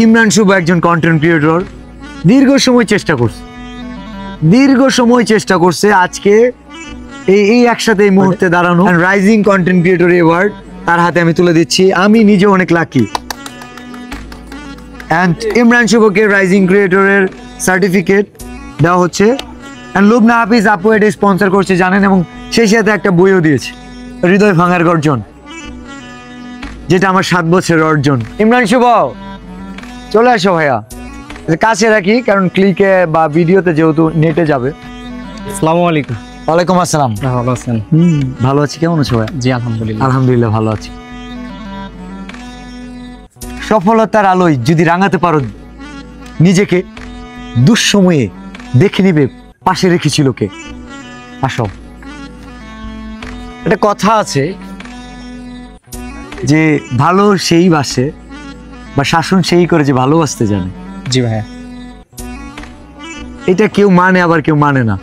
ইমরান শুভ একজন content creator, দীর্ঘ সময় চেষ্টা করছে আজকে এই একসাথে এই মুহূর্তে দাঁড়ানো। রাইজিং কন্টেন্ট ক্রিয়েটর অ্যাওয়ার্ড তার হাতে আমি তুলে দিচ্ছি। আমি নিজে অনেক লাকি। অ্যান্ড ইমরান শুভকে রাইজিং ক্রিয়েটরের সার্টিফিকেট দেওয়া হচ্ছে। অ্যান্ড লুবনা হাফিজ আপু এটা স্পন্সর করছে জানেন, এবং সেই সাথে একটা বইও দিয়েছে, হৃদয় ভাঙার গর্জন, যেটা আমার 7 বছরের অর্জন। ইমরান শুভ চলে আসো ভাইয়া, কাছে রাখি কারণ ক্লিকে বা ভিডিওতে যেহেতু নেটে যাবে। আসসালামু আলাইকুম। ওয়ালাইকুম আসসালাম। ভালো আছেন? ভালো আছি, কেমন আছো ভাই? জি আলহামদুলিল্লাহ। আলহামদুলিল্লাহ ভালো আছি। সফলতার আলোয় যদি রাঙাতে পারো নিজেকে, দুঃসময়ে দেখে নিবে পাশে রেখেছিল কে। আসো, একটা কথা আছে যে ভালো সেই বাসে বা শাসন সেই করে যে ভালোবাসতে জানে। জি ভাইয়া। এটা কেউ মানে আবার কেউ মানে না।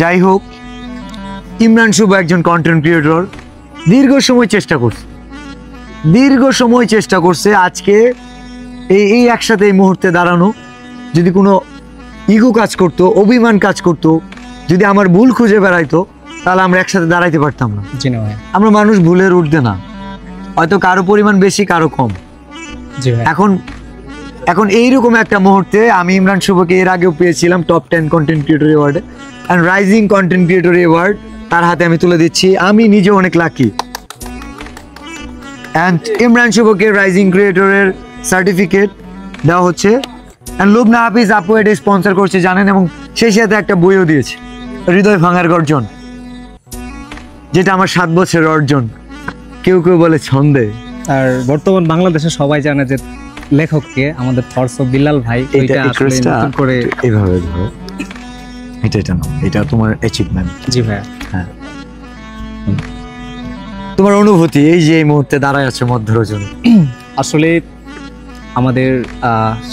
যাই হোক, ইমরান শুভ একজন কন্টেন্ট ক্রিয়েটর, দীর্ঘ সময় চেষ্টা করছে আজকে এই একসাথে এই মুহূর্তে দাঁড়ানো। যদি কোনো ইগো কাজ করতো, অভিমান কাজ করতো, যদি আমার ভুল খুঁজে বেড়াইতো, তাহলে আমরা একসাথে দাঁড়াইতে পারতাম না। জি না ভাই। আমরা মানুষ ভুলের ঊর্ধ্বে না, হয়তো কারো পরিমাণ বেশি কারো কম। জি ভাই। এখন এইরকম একটা মুহূর্তে আমি ইমরান শুভকে এর আগেও পেয়েছিলাম টপ 10 কন্টেন্ট ক্রিয়েটর অ্যাওয়ার্ডে। And rising content creator award তার হাতে আমি তুলে দিচ্ছি। আমি নিজে অনেক লাকি। অ্যান্ড ইমরান শুভকে রাইজিং ক্রিয়েটরের সার্টিফিকেট দেওয়া হচ্ছে। অ্যান্ড লুবনা হাফিজ আপু এটা স্পন্সর করছে জানেন, এবং সেই সাথে একটা বইও দিয়েছে, হৃদয় ভাঙার গর্জন, যেটা আমার 7 বছরের অর্জন। কেউ বলে ছন্দে। আর বর্তমান বাংলাদেশে সবাই জানে যে লেখককে, আমাদের থরসব বিল্লাল ভাই। এটা নতুন করে এইভাবে ধরো, এটা না, এটা তোমার অ্যাচিভমেন্ট। জি ভাইয়া। হ্যাঁ, তোমার অনুভূতি এই যে এই মুহূর্তে দাঁড়ায় আছে মধ্য রজনী। আসলে আমাদের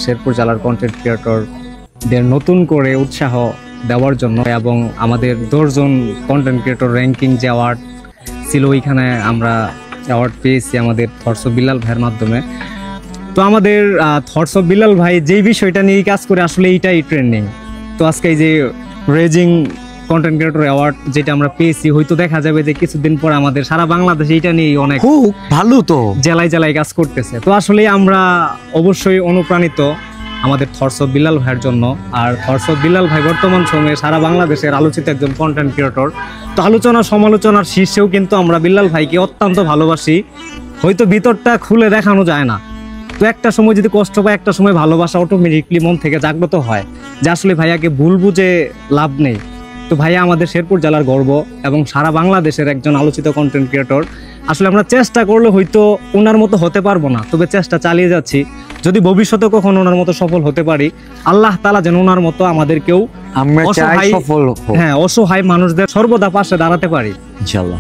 শেরপুর জেলার কন্টেন্ট ক্রিয়েটরদের নতুন করে উৎসাহ দেওয়ার জন্য, এবং আমাদের 10 জন কন্টেন্ট ক্রিয়েটর র্যাঙ্কিং যে অ্যাওয়ার্ড ছিল, ওইখানে আমরা অ্যাওয়ার্ড পেয়েছি আমাদের থরসব বিল্লাল ভাইয়ের মাধ্যমে। তো আমাদের থরসব বিল্লাল ভাই যেই বিষয়টা নিয়ে কাজ করে, আসলে এইটাই ট্রেন্ডিং। তো আজকে এই যে রেজিং কন্টেন্ট ক্রিয়েটর অ্যাওয়ার্ড যেটা আমরা পেয়েছি, হয়তো দেখা যাবে যে কিছুদিন পর আমাদের সারা বাংলাদেশে এইটা নিয়ে অনেক ভালো তো জেলায় কাজ করতেছে। তো আসলে আমরা অবশ্যই অনুপ্রাণিত আমাদের থরসব বিল্লাল ভাইয়ের জন্য। আর থরসব বিল্লাল ভাই বর্তমান সময়ে সারা বাংলাদেশের আলোচিত একজন কন্টেন্ট ক্রিয়েটর। তো আলোচনা সমালোচনার শীর্ষেও কিন্তু আমরা বিল্লাল ভাইকে অত্যন্ত ভালোবাসি। হয়তো ভিতরটা খুলে দেখানো যায় না, তো একটা সময় যদি কষ্ট পায়, একটা সময় ভালোবাসা অটোমেটিকলি মন থেকে জাগ্রত হয় যে আসলে ভাইয়াকে ভুল বুঝে লাভ নেই। তো ভাইয়া আমাদের শেরপুর জেলার গর্ব এবং সারা বাংলাদেশের একজন আলোচিত কন্টেন্ট ক্রিয়েটর। আসলে আমরা চেষ্টা করলে হয়তো ওনার মতো হতে পারবো না, তবে চেষ্টা চালিয়ে যাচ্ছি। যদি ভবিষ্যতে কখনো ওনার মতো সফল হতে পারি, আল্লাহ তাআলা যেন ওনার মতো আমাদেরকেও অসহায় মানুষদের সর্বদা পাশে দাঁড়াতে পারি। ইনশাআল্লাহ।